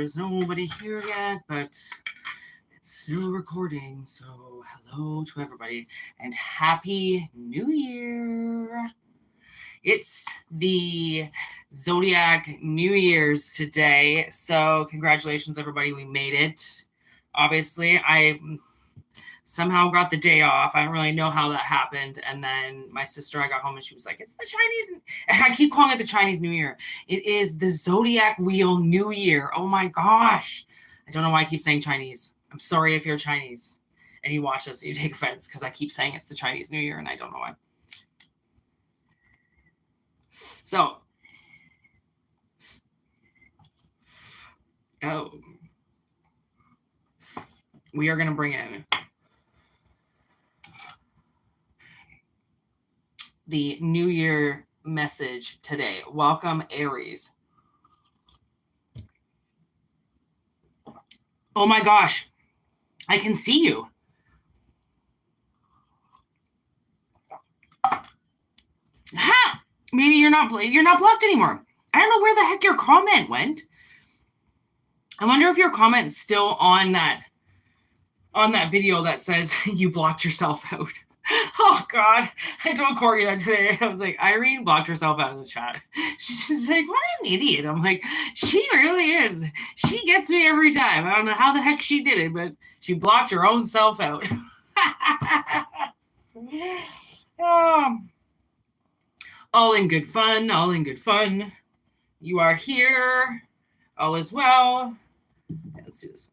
There's nobody here yet, but it's still recording. So hello to everybody and Happy New Year. It's the Zodiac New Year's today. So congratulations, everybody. We made it. Obviously, I somehow got the day off. I don't really know how that happened. And then my sister, I got home and she was like, it's the Chinese. I keep calling it the Chinese New Year. It is the Zodiac Wheel New Year. Oh my gosh. I don't know why I keep saying Chinese. I'm sorry if you're Chinese and you watch this and you take offense because I keep saying it's the Chinese New Year and I don't know why. So, we are going to bring in the New Year message today. Welcome, Aries. Oh my gosh, I can see you. Ha! Maybe you're not blocked anymore. I don't know where the heck your comment went. I wonder if your comment's still on that video that says you blocked yourself out. Oh God, I told Corey that today. I was like, Irene blocked herself out of the chat. She's just like, what an idiot. I'm like, she really is. She gets me every time. I don't know how the heck she did it, but she blocked her own self out. All in good fun, all in good fun. You are here. All is well. Okay, let's do this.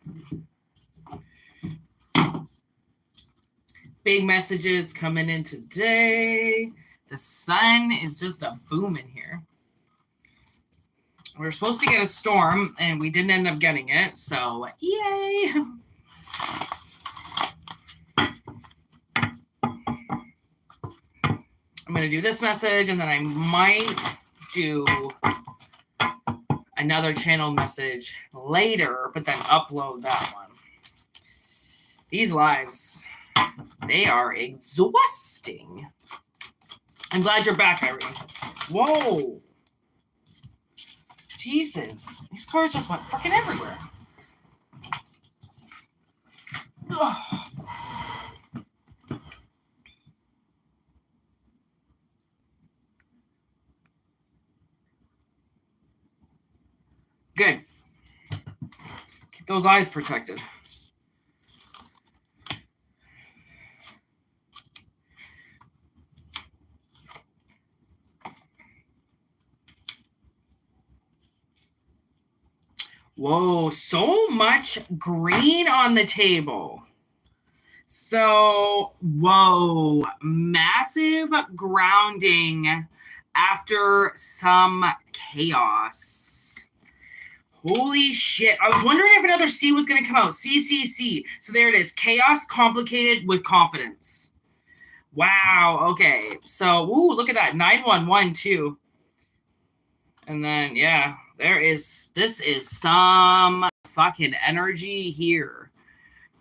Big messages coming in today. The sun is just a booming here. We were supposed to get a storm, and we didn't end up getting it, so yay! I'm going to do this message, and then I might do another channel message later, but then upload that one. These lives, they are exhausting. I'm glad you're back, Irene. Whoa. Jesus. These cars just went freaking everywhere. Ugh. Good. Keep those eyes protected. Whoa, so much green on the table. So, whoa, massive grounding after some chaos. Holy shit. I was wondering if another C was going to come out. C. So there it is. Chaos complicated with confidence. Wow. Okay. So, ooh, look at that. 911 too. And then, yeah, this is some fucking energy here.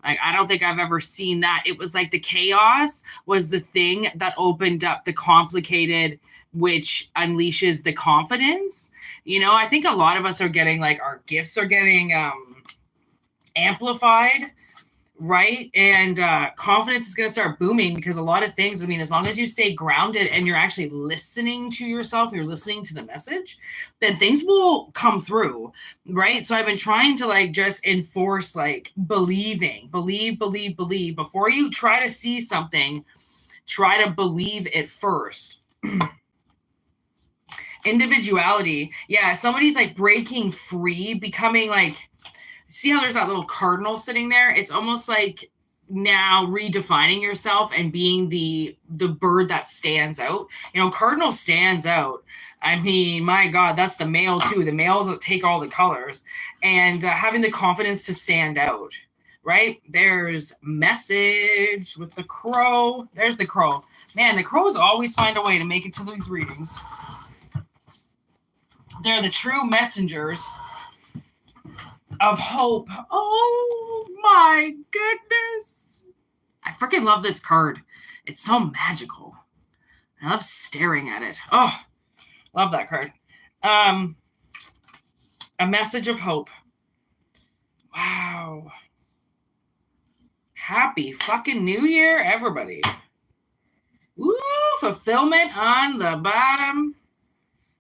Like, I don't think I've ever seen that. It was like the chaos was the thing that opened up the complicated, which unleashes the confidence. You know, I think a lot of us are getting, like, our gifts are getting amplified, right? And confidence is going to start booming because a lot of things, I mean, as long as you stay grounded and you're actually listening to yourself, you're listening to the message, then things will come through, right? So I've been trying to, like, just enforce, like, believe. Before you try to see something, try to believe it first. Individuality. Yeah, somebody's, like, breaking free, becoming, like, see how there's that little cardinal sitting there? It's almost like now redefining yourself and being the bird that stands out. You know, cardinal stands out. I mean, my God, that's the male too. The males take all the colors and having the confidence to stand out, right? There's message with the crow. There's the crow. Man, the crows always find a way to make it to these readings. They're the true messengers of hope. Oh my goodness. I freaking love this card. It's so magical. I love staring at it. Oh, love that card. A message of hope. Wow. Happy fucking New Year, everybody. Woo, fulfillment on the bottom.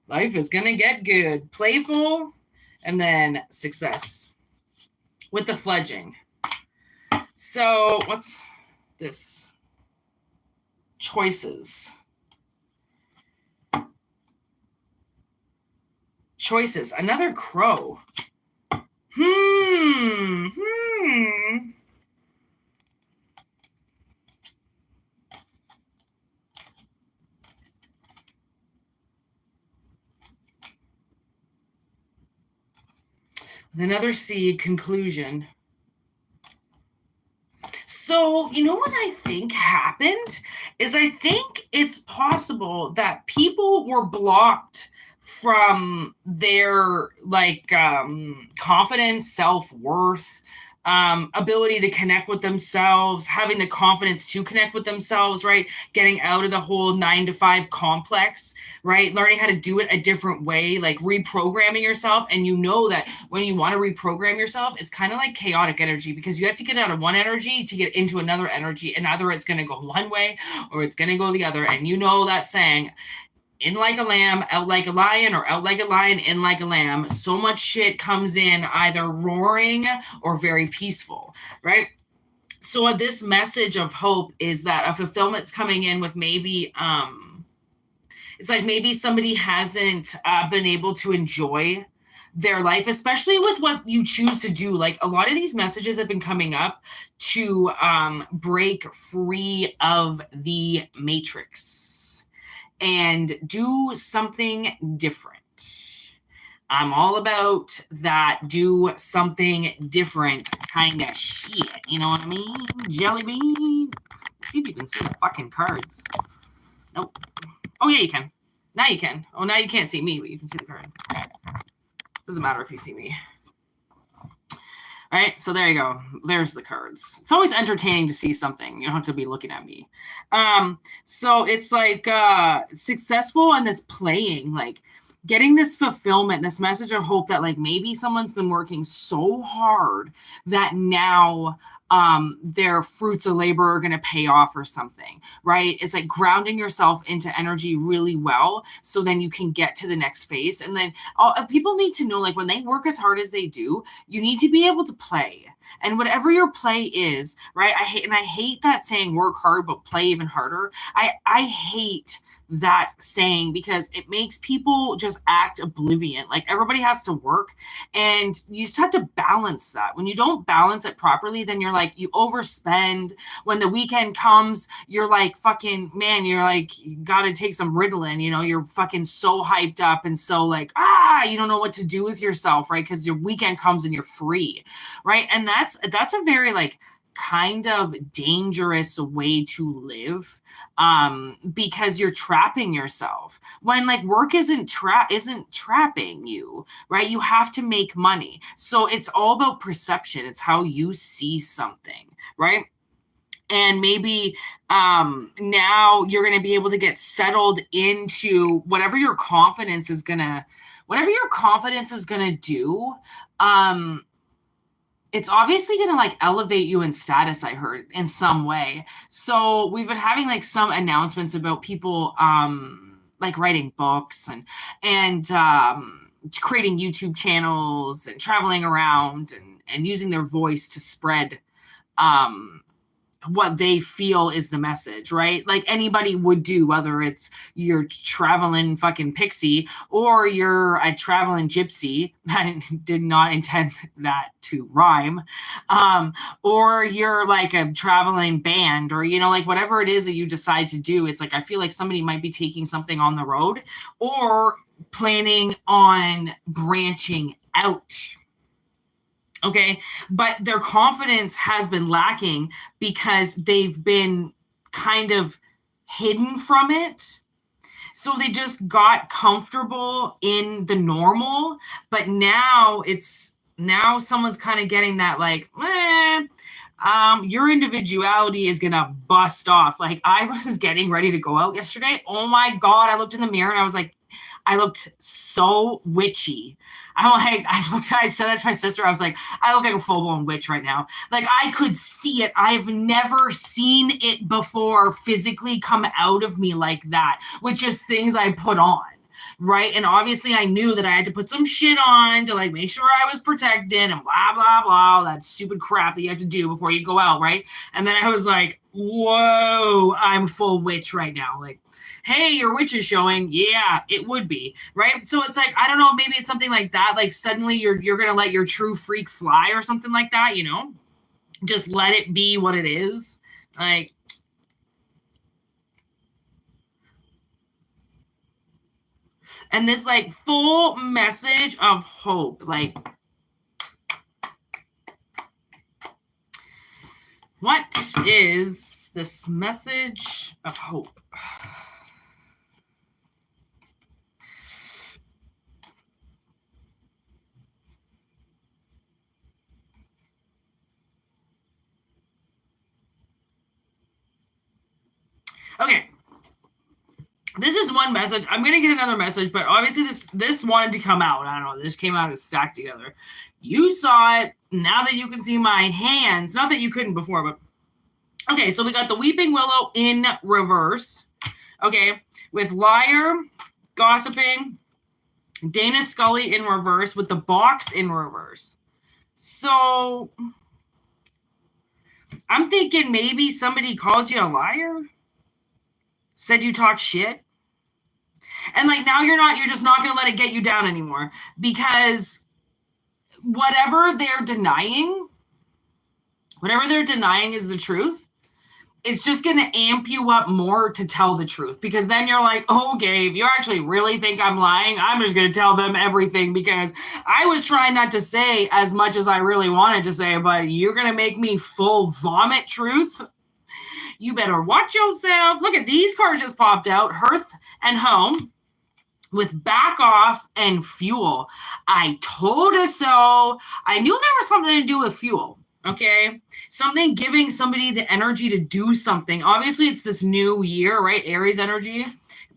Life is gonna get good. Playful, and then success with the fledging. So what's this? Choices. Choices. Another crow. Another seed, conclusion. So, you know what I think happened? Is I think it's possible that people were blocked from their confidence, self-worth, ability to connect with themselves, having the confidence to connect with themselves, right? Getting out of the whole 9-to-5 complex, right? Learning how to do it a different way, like reprogramming yourself. And you know that when you want to reprogram yourself, it's kind of like chaotic energy, because you have to get out of one energy to get into another energy, and either it's going to go one way or it's going to go the other. And you know that saying, in like a lamb, out like a lion, or out like a lion, in like a lamb. So much shit comes in either roaring or very peaceful, right? So this message of hope is that a fulfillment's coming in with maybe, it's like maybe somebody hasn't been able to enjoy their life, especially with what you choose to do. Like, a lot of these messages have been coming up to break free of the matrix and do something different. I'm all about that do something different kind of shit. You know what I mean? Jelly bean. Let's see if you can see the fucking cards. Nope. Oh, yeah, you can. Now you can. Oh, now you can't see me, but you can see the card. Doesn't matter if you see me. All right, so there you go. There's the cards. It's always entertaining to see something. You don't have to be looking at me. So it's like successful and this playing, like getting this fulfillment, this message of hope that like maybe someone's been working so hard that now their fruits of labor are going to pay off or something, right? It's like grounding yourself into energy really well, so then you can get to the next phase. And then people need to know, like, when they work as hard as they do, you need to be able to play. And whatever your play is, right? I hate that saying, work hard but play even harder. I hate that saying, because it makes people just act oblivion. Like, everybody has to work, and you just have to balance that. When you don't balance it properly, then you're like, you overspend. When the weekend comes, you're like, fucking man, you're like, you gotta take some Ritalin, you know, you're fucking so hyped up and so like, you don't know what to do with yourself, right? Because your weekend comes and you're free, right? And that's a very like kind of dangerous way to live, because you're trapping yourself when like work isn't trapping you, right? You have to make money. So it's all about perception. It's how you see something, right? And maybe now you're going to be able to get settled into whatever your confidence is going to do. It's obviously going to like elevate you in status, I heard, in some way. So we've been having like some announcements about people like writing books and creating YouTube channels and traveling around and using their voice to spread what they feel is the message, right? Like anybody would do, whether it's you're traveling fucking pixie or you're a traveling gypsy. I did not intend that to rhyme. Or you're like a traveling band, or, you know, like whatever it is that you decide to do. It's like, I feel like somebody might be taking something on the road or planning on branching out. Okay, but their confidence has been lacking because they've been kind of hidden from it. So they just got comfortable in the normal, but now someone's kind of getting that like, your individuality is gonna bust off. Like, I was getting ready to go out yesterday. Oh my God, I looked in the mirror and I was like, I looked so witchy. I said that to my sister. I was like, I look like a full-blown witch right now. Like, I could see it. I've never seen it before physically come out of me like that, with just things I put on. Right. And obviously I knew that I had to put some shit on to like make sure I was protected and blah, blah, blah. That stupid crap that you have to do before you go out. Right. And then I was like, whoa, I'm full witch right now. Like, hey, your witch is showing. Yeah, it would be. Right. So it's like, I don't know, maybe it's something like that. Like suddenly you're going to let your true freak fly or something like that, you know, just let it be what it is. Like, and this like full message of hope, like, what is this message of hope? Okay. This is one message. I'm going to get another message, but obviously this wanted to come out. I don't know. This came out as stacked together. You saw it. Now that you can see my hands, not that you couldn't before, but okay. So we got the Weeping Willow in reverse. Okay. With liar, gossiping, Dana Scully in reverse with the box in reverse. So I'm thinking maybe somebody called you a liar, said you talk shit. And like now you're just not going to let it get you down anymore, because whatever they're denying is the truth. It's just going to amp you up more to tell the truth, because then you're like, okay, if you actually really think I'm lying, I'm just going to tell them everything, because I was trying not to say as much as I really wanted to say, but you're going to make me full vomit truth. You better watch yourself. Look at these cards just popped out. Hearth and Home with back off and fuel. I told us so. I knew there was something to do with fuel. Okay. Something giving somebody the energy to do something. Obviously, it's this new year, right? Aries energy,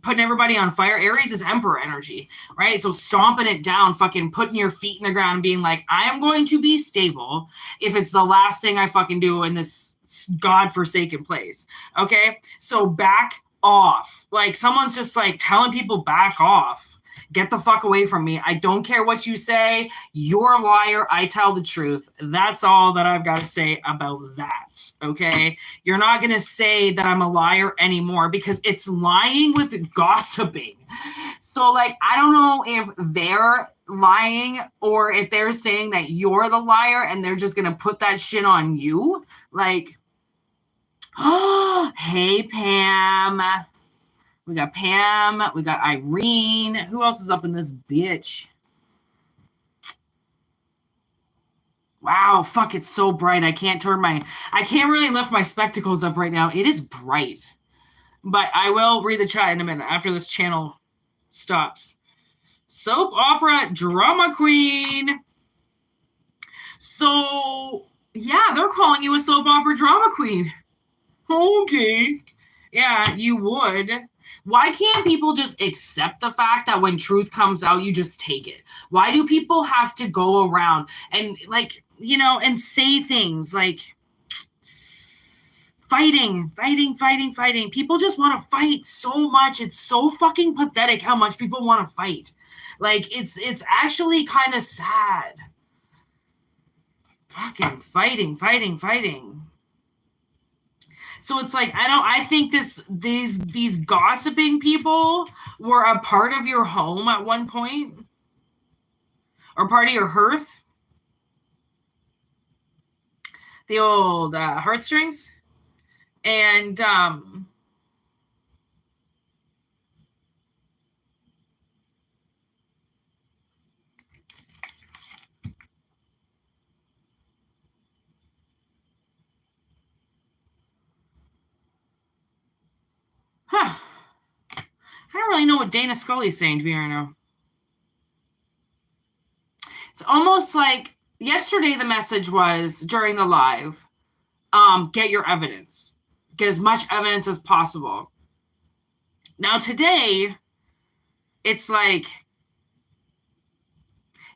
putting everybody on fire. Aries is Emperor energy, right? So stomping it down, fucking putting your feet in the ground and being like, I am going to be stable if it's the last thing I fucking do in this godforsaken place. Okay. So back off. Like someone's just like telling people back off. Get the fuck away from me. I don't care what you say. You're a liar. I tell the truth. That's all that I've got to say about that. Okay. You're not going to say that I'm a liar anymore, because it's lying with gossiping. So like, I don't know if they're lying or if they're saying that you're the liar and they're just going to put that shit on you. Like, oh, hey, Pam. We got Pam. We got Irene. Who else is up in this bitch? Wow, fuck, it's so bright. I can't really lift my spectacles up right now. It is bright. But I will read the chat in a minute after this channel stops. Soap opera drama queen. So, yeah, they're calling you a soap opera drama queen. Okay. Yeah, you would. Why can't people just accept the fact that when truth comes out, you just take it? Why do people have to go around and like, you know, and say things like fighting? People just want to fight so much. It's so fucking pathetic how much people want to fight. Like, it's actually kind of sad. Fucking fighting. So it's like, I think these gossiping people were a part of your home at one point, or part of your hearth. The old heartstrings. And I don't really know what Dana Scully is saying to me right now. It's almost like yesterday the message was during the live, get your evidence. Get as much evidence as possible. Now today, It's like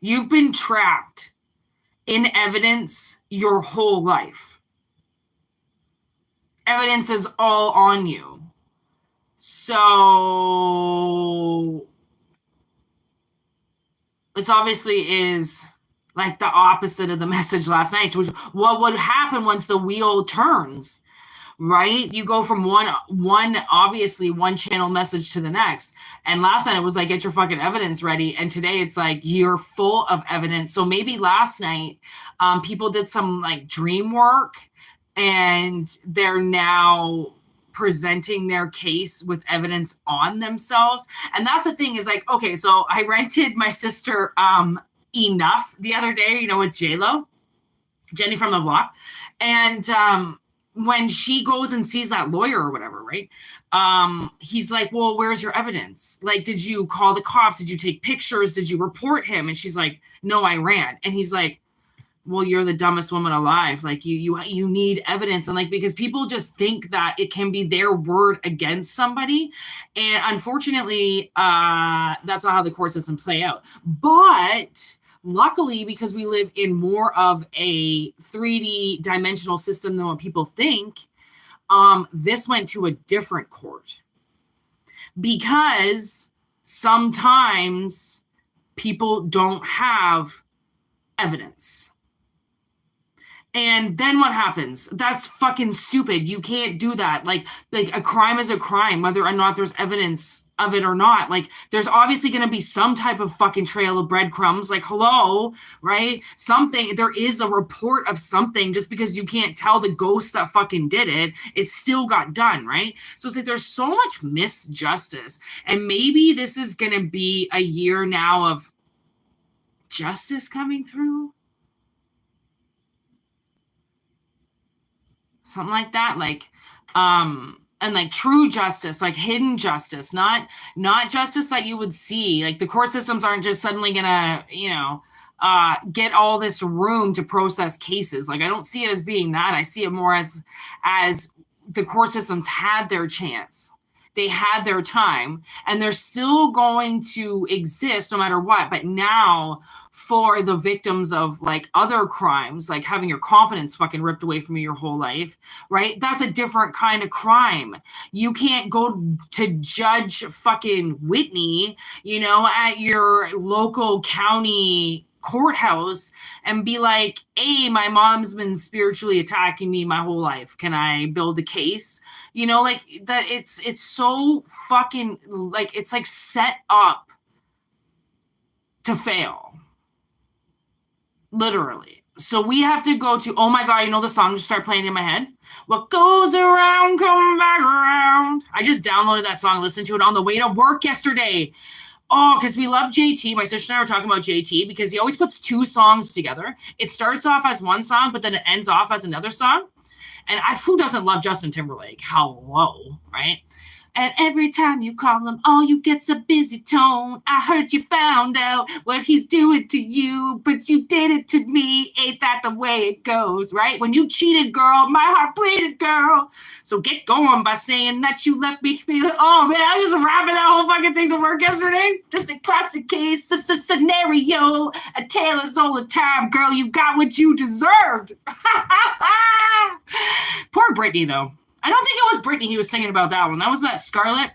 you've been trapped in evidence your whole life. Evidence is all on you. So this obviously is like the opposite of the message last night, which what would happen once the wheel turns, right? You go from one obviously one channel message to the next. And last night it was like, get your fucking evidence ready. And today it's like, you're full of evidence. So maybe last night people did some like dream work and they're now presenting their case with evidence on themselves. And that's the thing is like, okay, so I rented my sister Enough the other day, you know, with J-Lo, Jenny from the Block. And when she goes and sees that lawyer or whatever, right? He's like, well, where's your evidence? Like, did you call the cops? Did you take pictures? Did you report him? And she's like, no, I ran. And he's like, well, you're the dumbest woman alive. Like you need evidence. And like, because people just think that it can be their word against somebody. And unfortunately, that's not how the court system play out. But luckily, because we live in more of a 3D dimensional system than what people think, this went to a different court. Because sometimes people don't have evidence. And then what happens? That's fucking stupid. You can't do that. Like a crime is a crime, whether or not there's evidence of it or not. Like, there's obviously going to be some type of fucking trail of breadcrumbs. Like, hello, right? Something, there is a report of something. Just because you can't tell the ghost that fucking did it, it still got done, right? So it's like there's so much misjustice. And maybe this is going to be a year now of justice coming through. Something like that, like, and like true justice, like hidden justice, not justice that you would see. Like the court systems aren't just suddenly gonna, you know, get all this room to process cases. Like I don't see it as being that. I see it more as the court systems had their chance. They had their time, and they're still going to exist no matter what. But now, for the victims of like other crimes, like having your confidence fucking ripped away from you your whole life, right? That's a different kind of crime. You can't go to Judge fucking Whitney, you know, at your local county courthouse and be like, hey, my mom's been spiritually attacking me my whole life. Can I build a case? You know, like that. It's so fucking like, it's like set up to fail. Literally. So we have to go to, oh my God, you know the song just start playing in my head? What goes around, come back around. I just downloaded that song, listened to it on the way to work yesterday. Oh, because we love JT. My sister and I were talking about JT because he always puts two songs together. It starts off as one song, but then it ends off as another song. And who doesn't love Justin Timberlake? Hello, right? And every time you call him, all you get's a busy tone. I heard you found out what he's doing to you, but you did it to me. Ain't that the way it goes, right? When you cheated, girl, my heart bleeded, girl. So get going by saying that you left me feeling. Oh, man, I was rapping that whole fucking thing to work yesterday. Just a classic case. It's a scenario. A tale is all the time, girl. You got what you deserved. Poor Brittany, though. I don't think it was Brittany he was singing about that one. That was that Scarlett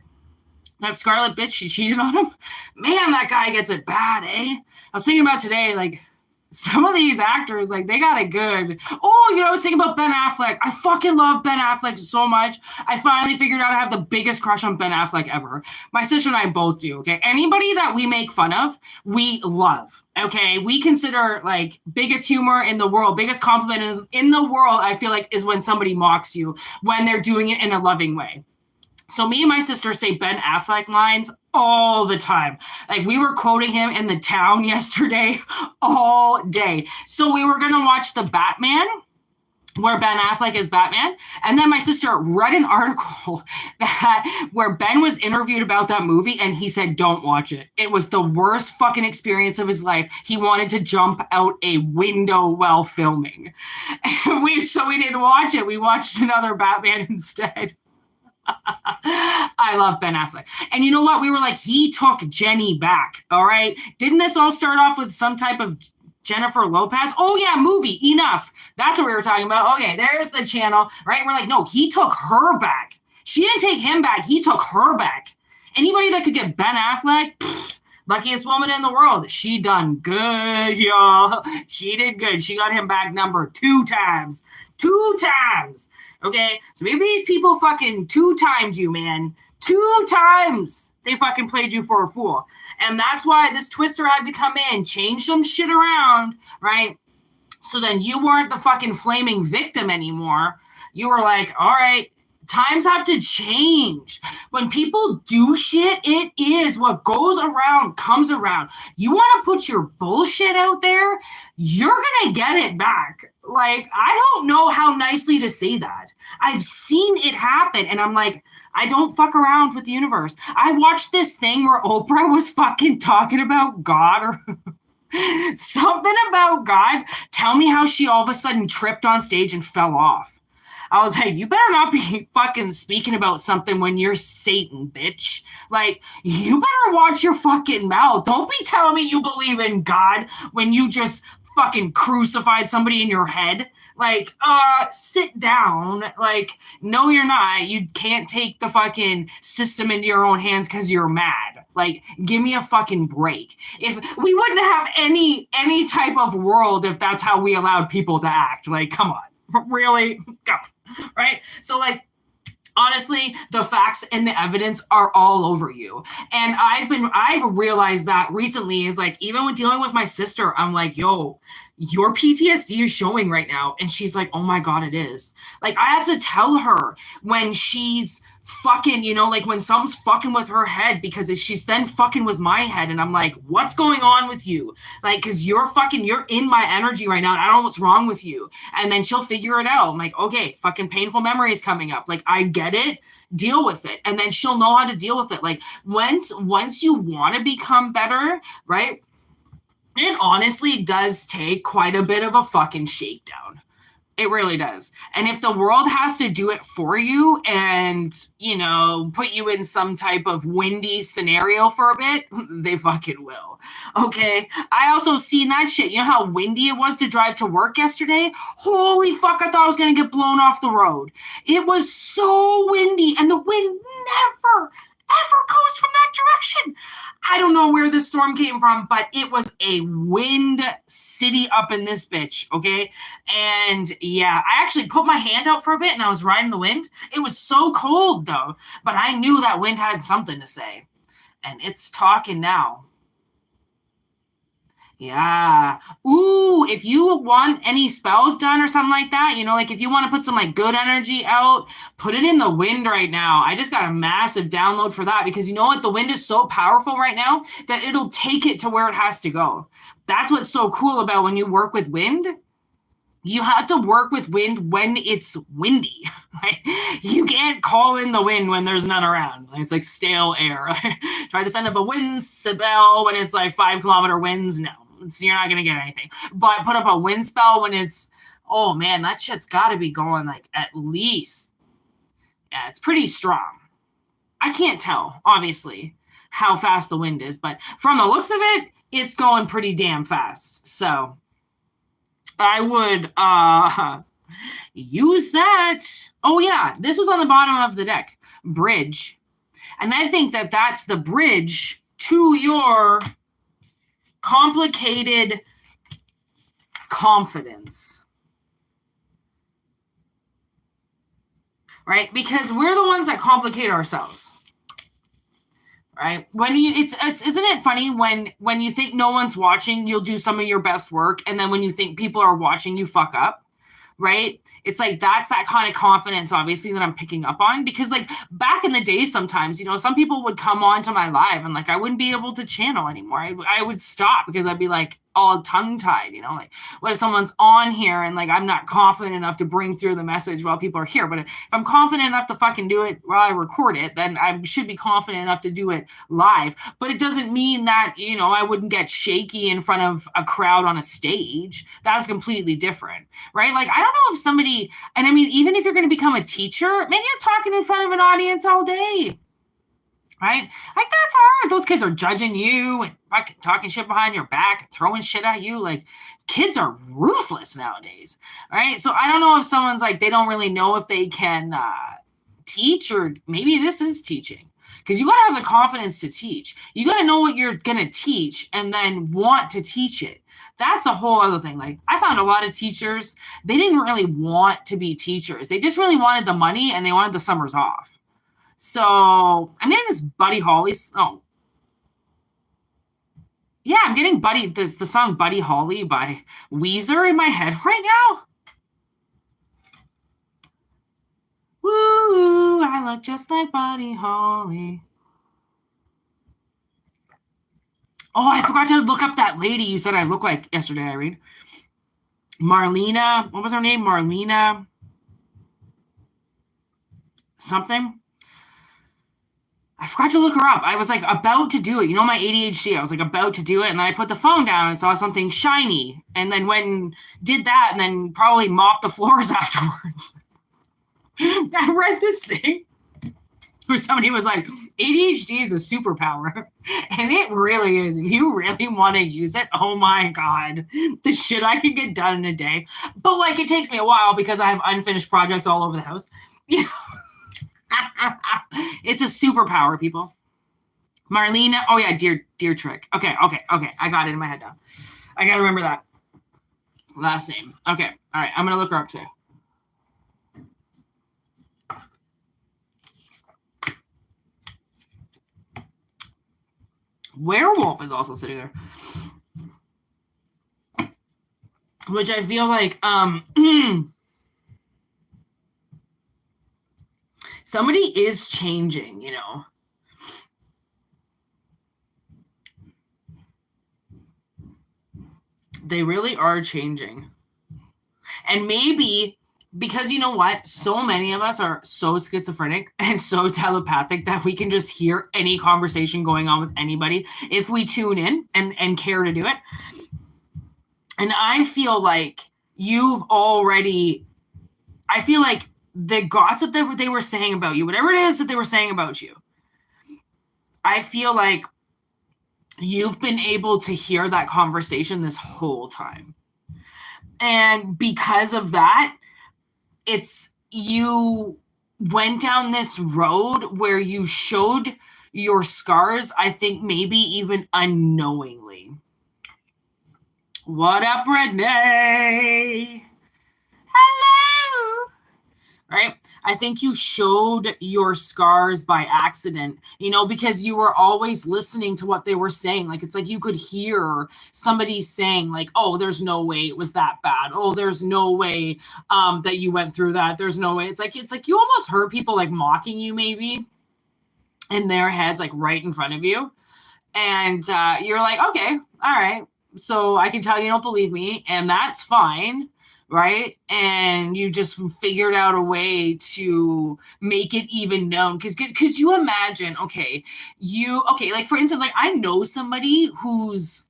bitch. She cheated on him. Man, that guy gets it bad, eh? I was thinking about today, like, some of these actors, like, they got it good. Oh, you know, I was thinking about Ben Affleck. I fucking love Ben Affleck so much. I finally figured out I have the biggest crush on Ben Affleck ever. My sister and I both do, okay? Anybody that we make fun of, we love, okay? We consider, like, biggest humor in the world, biggest compliment in the world, I feel like, is when somebody mocks you, when they're doing it in a loving way. So me and my sister say Ben Affleck lines all the time. Like, we were quoting him in The Town yesterday all day. So we were going to watch The Batman, where Ben Affleck is Batman. And then my sister read an article where Ben was interviewed about that movie, and he said, don't watch it. It was the worst fucking experience of his life. He wanted to jump out a window while filming. So we didn't watch it. We watched another Batman instead. I love Ben Affleck. And you know what? We were like, he took Jenny back. All right. Didn't this all start off with some type of Jennifer Lopez? Oh, yeah, movie. Enough. That's what we were talking about. Okay, there's the channel, right? We're like, no, he took her back. She didn't take him back. He took her back. Anybody that could get Ben Affleck, pfft, luckiest woman in the world. She done good, y'all. She did good. She got him back number 2 times. 2 times. Okay? So maybe these people fucking 2 times you, man. 2 times they fucking played you for a fool. And that's why this Twister had to come in, change some shit around, right? So then you weren't the fucking flaming victim anymore. You were like, all right, times have to change. When people do shit, it is what goes around comes around. You want to put your bullshit out there, you're going to get it back. Like, I don't know how nicely to say that. I've seen it happen, and I'm like, I don't fuck around with the universe. I watched this thing where Oprah was fucking talking about God or something about God. Tell me how she all of a sudden tripped on stage and fell off. I was like, you better not be fucking speaking about something when you're Satan, bitch. Like, you better watch your fucking mouth. Don't be telling me you believe in God when you just fucking crucified somebody in your head. Like, sit down. Like, no, you're not. You can't take the fucking system into your own hands because you're mad. Like, give me a fucking break. If we wouldn't have any type of world if that's how we allowed people to act. Like, come on. Really? Go. Right? So, like, honestly, the facts and the evidence are all over you. And I've realized that recently is like, even when dealing with my sister, I'm like, yo, your PTSD is showing right now. And she's like, oh my God, it is. Like, I have to tell her when she's fucking, you know, like when something's fucking with her head because she's then fucking with my head. And I'm like, what's going on with you? Like, cause you're in my energy right now. And I don't know what's wrong with you. And then she'll figure it out. I'm like, okay, fucking painful memories coming up. Like, I get it. Deal with it. And then she'll know how to deal with it. Like, once you want to become better, right? It honestly does take quite a bit of a fucking shakedown. It really does. And if the world has to do it for you and, you know, put you in some type of windy scenario for a bit, they fucking will. Okay. I also seen that shit. You know how windy it was to drive to work yesterday? Holy fuck. I thought I was going to get blown off the road. It was so windy and the wind never ever goes from that direction. I don't know where this storm came from, but it was a wind city up in this bitch, okay? And yeah, I actually put my hand out for a bit and I was riding the wind. It was so cold though, but I knew that wind had something to say. And it's talking now. Yeah. Ooh, if you want any spells done or something like that, you know, like if you want to put some like good energy out, put it in the wind right now. I just got a massive download for that because you know what? The wind is so powerful right now that it'll take it to where it has to go. That's what's so cool about when you work with wind. You have to work with wind when it's windy. Right? You can't call in the wind when there's none around. It's like stale air. Try to send up a wind spell when it's like 5-kilometer winds. No. So you're not going to get anything. But put up a wind spell when it's, oh man, that shit's got to be going like at least, yeah, it's pretty strong. I can't tell, obviously, how fast the wind is, but from the looks of it, it's going pretty damn fast. So I would use that. Oh yeah, this was on the bottom of the deck. Bridge. And I think that that's the bridge to your complicated confidence, right? Because we're the ones that complicate ourselves, right? When you, it's isn't it funny when you think no one's watching, you'll do some of your best work, and then when you think people are watching, you fuck up. Right? It's like, that's that kind of confidence, obviously, that I'm picking up on, because like back in the day, sometimes, you know, some people would come on to my live and like, I wouldn't be able to channel anymore. I would stop because I'd be like, all tongue-tied, like what if someone's on here and like I'm not confident enough to bring through the message while people are here, but if I'm confident enough to fucking do it while I record it, then I should be confident enough to do it live. But it doesn't mean that I wouldn't get shaky in front of a crowd on a stage. That's completely different, right? Like I don't know if somebody, and I mean, even if you're going to become a teacher, man, you're talking in front of an audience all day. Right? Like, that's hard. Those kids are judging you and fucking talking shit behind your back, throwing shit at you. Like, kids are ruthless nowadays. Right? So I don't know if someone's like, they don't really know if they can teach, or maybe this is teaching. Because you got to have the confidence to teach. You got to know what you're going to teach and then want to teach it. That's a whole other thing. Like, I found a lot of teachers, they didn't really want to be teachers. They just really wanted the money and they wanted the summers off. So I'm getting this Buddy Holly. Oh, yeah, I'm getting the song Buddy Holly by Weezer in my head right now. Woo, I look just like Buddy Holly. Oh, I forgot to look up that lady you said I look like yesterday, Irene. Marlena. What was her name? Marlena something. I forgot to look her up. I was like about to do it. My ADHD. I was like about to do it. And then I put the phone down and saw something shiny. And then did that and then probably mopped the floors afterwards. I read this thing where somebody was like, ADHD is a superpower. And it really is. If you really want to use it, oh my God, the shit I can get done in a day. But like, it takes me a while because I have unfinished projects all over the house. It's a superpower, people. Marlena. Oh yeah, deer trick. Okay. I got it in my head now. I gotta remember that last name. Okay. All right. I'm gonna look her up too. Werewolf is also sitting there, which I feel like somebody is changing, They really are changing. And maybe because so many of us are so schizophrenic and so telepathic that we can just hear any conversation going on with anybody if we tune in and care to do it. And I feel like I feel like the gossip that they were saying about you, whatever it is that they were saying about you, I feel like you've been able to hear that conversation this whole time. And because of that, you went down this road where you showed your scars, I think maybe even unknowingly. What up, Whitney? Hello. Right? I think you showed your scars by accident, because you were always listening to what they were saying. Like, it's like you could hear somebody saying like, oh, there's no way it was that bad. Oh, there's no way that you went through that. There's no way. It's like you almost heard people like mocking you maybe in their heads, like right in front of you. And you're like, okay, all right. So I can tell you don't believe me, and that's fine. Right? And you just figured out a way to make it even known. Because you imagine, like for instance, like I know somebody whose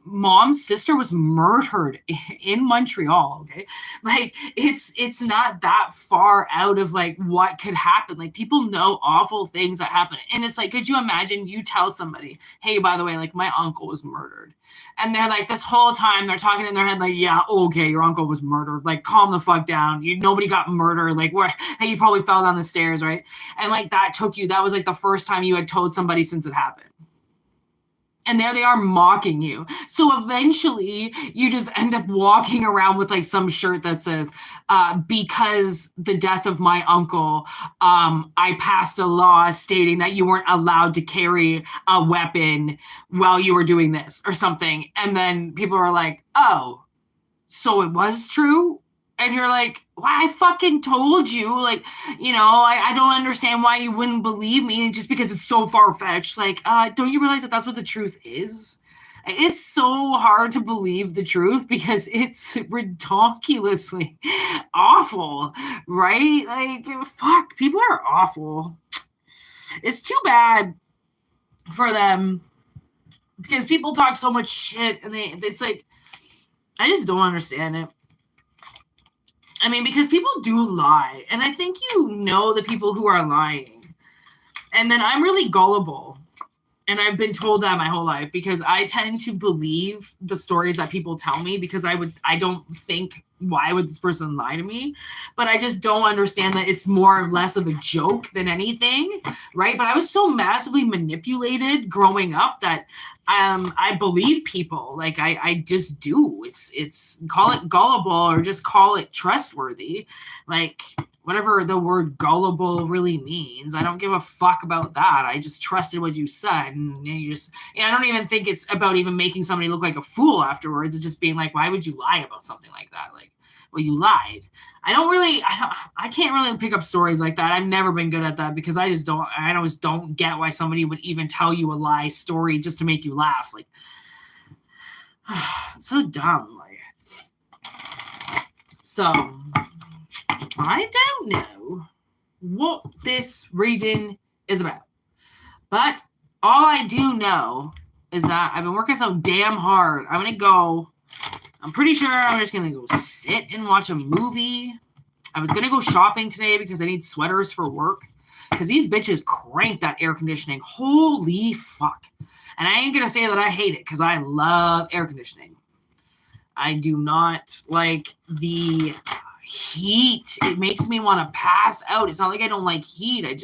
mom's sister was murdered in Montreal. Okay. Like it's not that far out of like what could happen. Like people know awful things that happen. And it's like, could you imagine you tell somebody, hey, by the way, like my uncle was murdered. And they're like, this whole time they're talking in their head, like, yeah, okay, your uncle was murdered. Like, calm the fuck down. Nobody got murdered. Like, hey, you probably fell down the stairs, right? And like that was like the first time you had told somebody since it happened. And there they are mocking you. So eventually you just end up walking around with like some shirt that says, because the death of my uncle, I passed a law stating that you weren't allowed to carry a weapon while you were doing this or something. And then people are like, oh, so it was true? And you're like, well, I fucking told you, like, I don't understand why you wouldn't believe me just because it's so far-fetched. Like, don't you realize that that's what the truth is? It's so hard to believe the truth because it's ridiculously awful, right? Like, fuck, people are awful. It's too bad for them because people talk so much shit and it's like, I just don't understand it. I mean, because people do lie, and I think you know the people who are lying. And then I'm really gullible. And I've been told that my whole life because I tend to believe the stories that people tell me because I don't think, why would this person lie to me? But I just don't understand that it's more or less of a joke than anything, right? But I was so massively manipulated growing up that I believe people. Like I just do. It's call it gullible or just call it trustworthy. Like whatever the word gullible really means. I don't give a fuck about that. I just trusted what you said. And I don't even think it's about even making somebody look like a fool afterwards. It's just being like, why would you lie about something like that? Like, well, you lied. I can't really pick up stories like that. I've never been good at that because I always don't get why somebody would even tell you a lie story just to make you laugh. Like, so dumb. Like, so I don't know what this reading is about, but all I do know is that I've been working so damn hard. I'm pretty sure I'm just going to go sit and watch a movie. I was going to go shopping today because I need sweaters for work because these bitches crank that air conditioning. Holy fuck. And I ain't going to say that I hate it because I love air conditioning. I do not like the heat. It makes me want to pass out. It's not like I don't like heat. I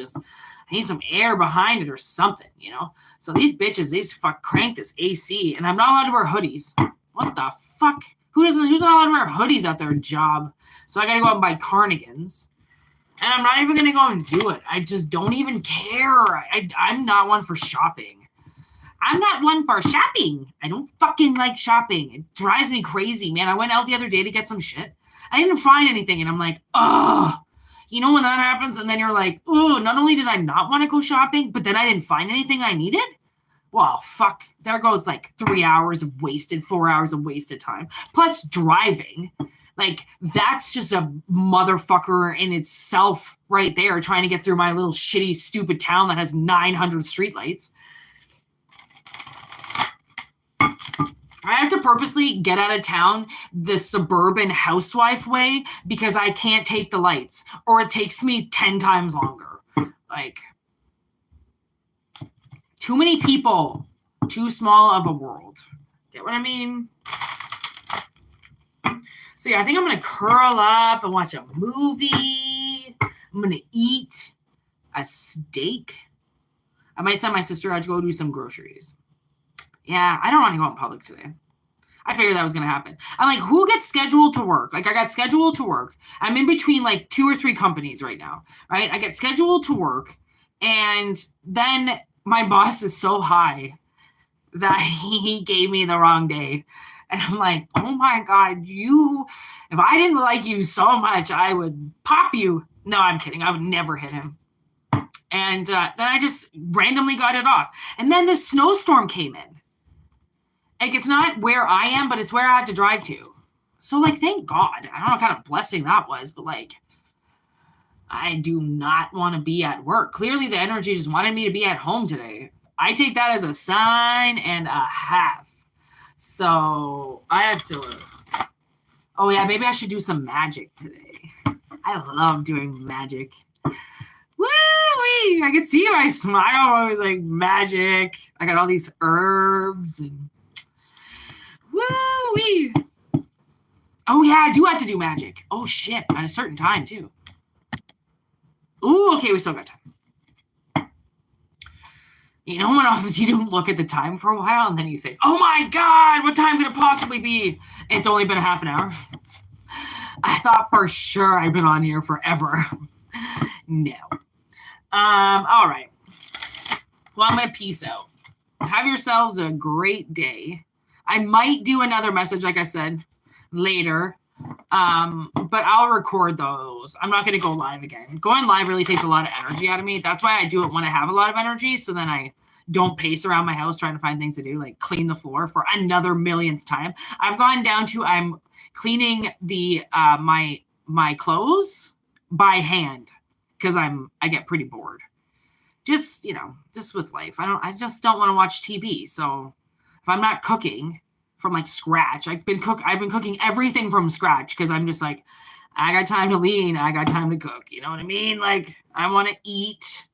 need some air behind it or something, you know? So these bitches, crank this AC, and I'm not allowed to wear hoodies. What the fuck? Who's not allowed to wear hoodies at their job? So I gotta go out and buy cardigans. And I'm not even gonna go and do it. I just don't even care. I'm not one for shopping. I'm not one for shopping. I don't fucking like shopping. It drives me crazy, man. I went out the other day to get some shit. I didn't find anything, and I'm like, oh. You know when that happens, and then you're like, oh, not only did I not want to go shopping, but then I didn't find anything I needed? Well, fuck, there goes like 4 hours of wasted time. Plus driving. Like, that's just a motherfucker in itself right there trying to get through my little shitty, stupid town that has 900 streetlights. I have to purposely get out of town the suburban housewife way because I can't take the lights, or it takes me 10 times longer. Like, too many people, too small of a world. Get what I mean? So yeah, I think I'm going to curl up and watch a movie. I'm going to eat a steak. I might send my sister out to go do some groceries. Yeah, I don't want to go out in public today. I figured that was going to happen. I'm like, who gets scheduled to work? Like, I got scheduled to work. I'm in between like 2 or 3 companies right now, right? I get scheduled to work, and then my boss is so high that he gave me the wrong day. And I'm like, oh my God, if I didn't like you so much, I would pop you. No, I'm kidding. I would never hit him. And then I just randomly got it off. And then this snowstorm came in. Like, it's not where I am, but it's where I had to drive to. So, like, thank God. I don't know what kind of blessing that was, but, like, I do not want to be at work. Clearly, the energy just wanted me to be at home today. I take that as a sign and a half. So, I have to... Oh, yeah, maybe I should do some magic today. I love doing magic. Woo-wee! I could see my smile. I was like, magic. I got all these herbs and... Woo-wee! Oh, yeah, I do have to do magic. Oh, shit. At a certain time, too. Ooh, okay, we still got time. You know when obviously you don't look at the time for a while, and then you think, oh, my God, what time could it possibly be? And it's only been a half an hour. I thought for sure I'd been on here forever. No. All right. Well, I'm going to peace out. Have yourselves a great day. I might do another message, like I said, later. But I'll record those. I'm not going to go live again. Going live really takes a lot of energy out of me. That's why I do it when I have a lot of energy. So then I don't pace around my house trying to find things to do, like clean the floor for another millionth time. I've gone down to I'm cleaning the my clothes by hand because I get pretty bored. Just, just with life. I just don't want to watch TV. So if I'm not cooking from like scratch, I've been cooking everything from scratch because I'm just like, I got time to lean, I got time to cook. You know what I mean? Like, I want to eat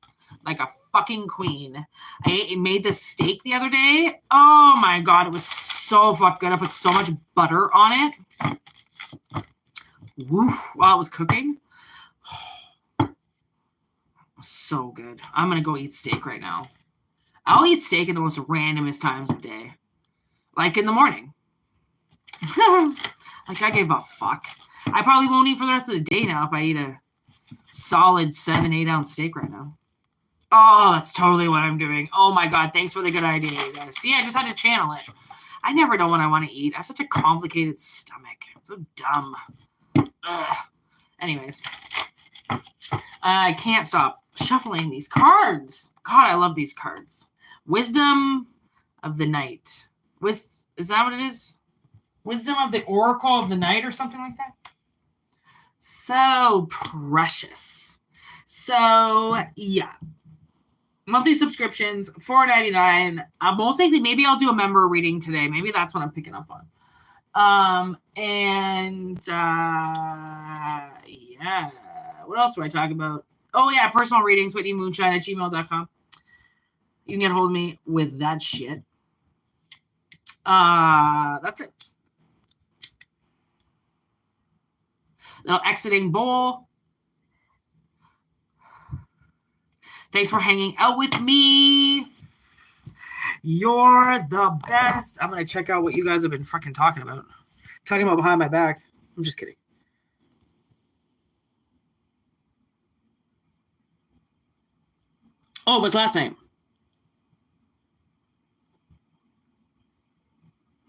like a fucking queen. I made this steak the other day. Oh my God, it was so fucking good. I put so much butter on it. Woo, while I was cooking. So good. I'm going to go eat steak right now. I'll eat steak at the most randomest times of day. Like in the morning. Like I gave a fuck. I probably won't eat for the rest of the day now if I eat a solid 7-8 ounce steak right now. Oh, that's totally what I'm doing. Oh my God. Thanks for the good idea, you guys. See, I just had to channel it. I never know what I want to eat. I have such a complicated stomach. It's so dumb. Ugh. Anyways. I can't stop shuffling these cards. God, I love these cards. Wisdom of the Night. Is that what it is? Wisdom of the Oracle of the Night or something like that? So precious. So, yeah. Monthly subscriptions, $4.99. Most likely, maybe I'll do a member reading today. Maybe that's what I'm picking up on. Yeah. What else do I talk about? Oh, yeah, personal readings, whitneymoonshine@gmail.com. You can get a hold of me with that shit. That's it. Little exiting bowl. Thanks for hanging out with me. You're the best. I'm going to check out what you guys have been fucking talking about. Talking about behind my back. I'm just kidding. Oh, it was last night.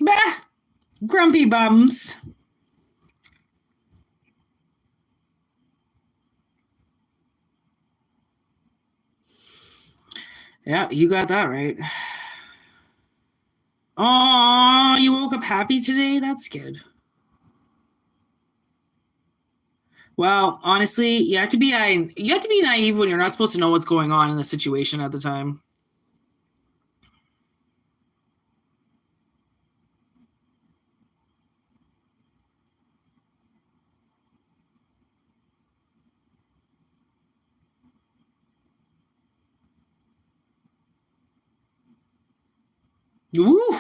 Bah! Grumpy bums. Yeah, you got that right. Oh, you woke up happy today? That's good. Well, honestly, you have to be naive when you're not supposed to know what's going on in the situation at the time. Ooh.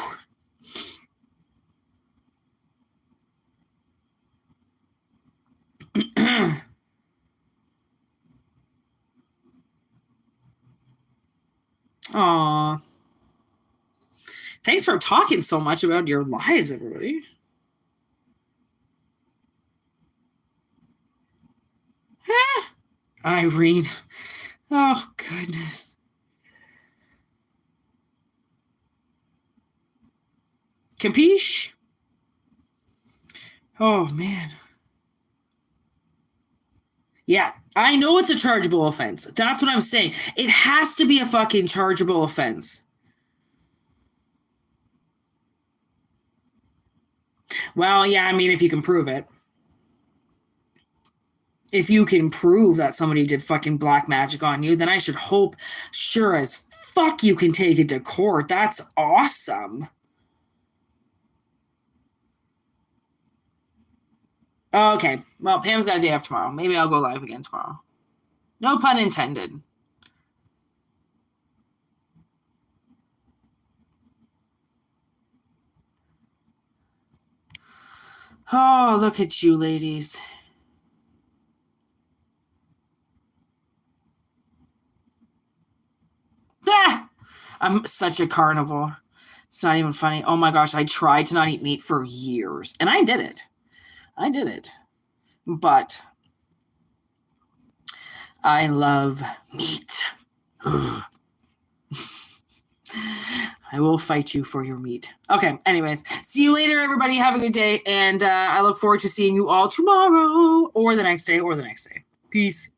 Aw. Thanks for talking so much about your lives, everybody. Irene. Oh, goodness. Capiche? Oh, man. Yeah, I know it's a chargeable offense. That's what I'm saying. It has to be a fucking chargeable offense. Well, yeah, I mean, if you can prove it. If you can prove that somebody did fucking black magic on you, then I should hope, sure as fuck, you can take it to court. That's awesome. Okay, well, Pam's got a day off tomorrow. Maybe I'll go live again tomorrow. No pun intended. Oh, look at you, ladies. Ah! I'm such a carnivore. It's not even funny. Oh my gosh, I tried to not eat meat for years. And I did it. But I love meat. I will fight you for your meat. Okay, anyways. See you later, everybody. Have a good day. And I look forward to seeing you all tomorrow or the next day. Peace.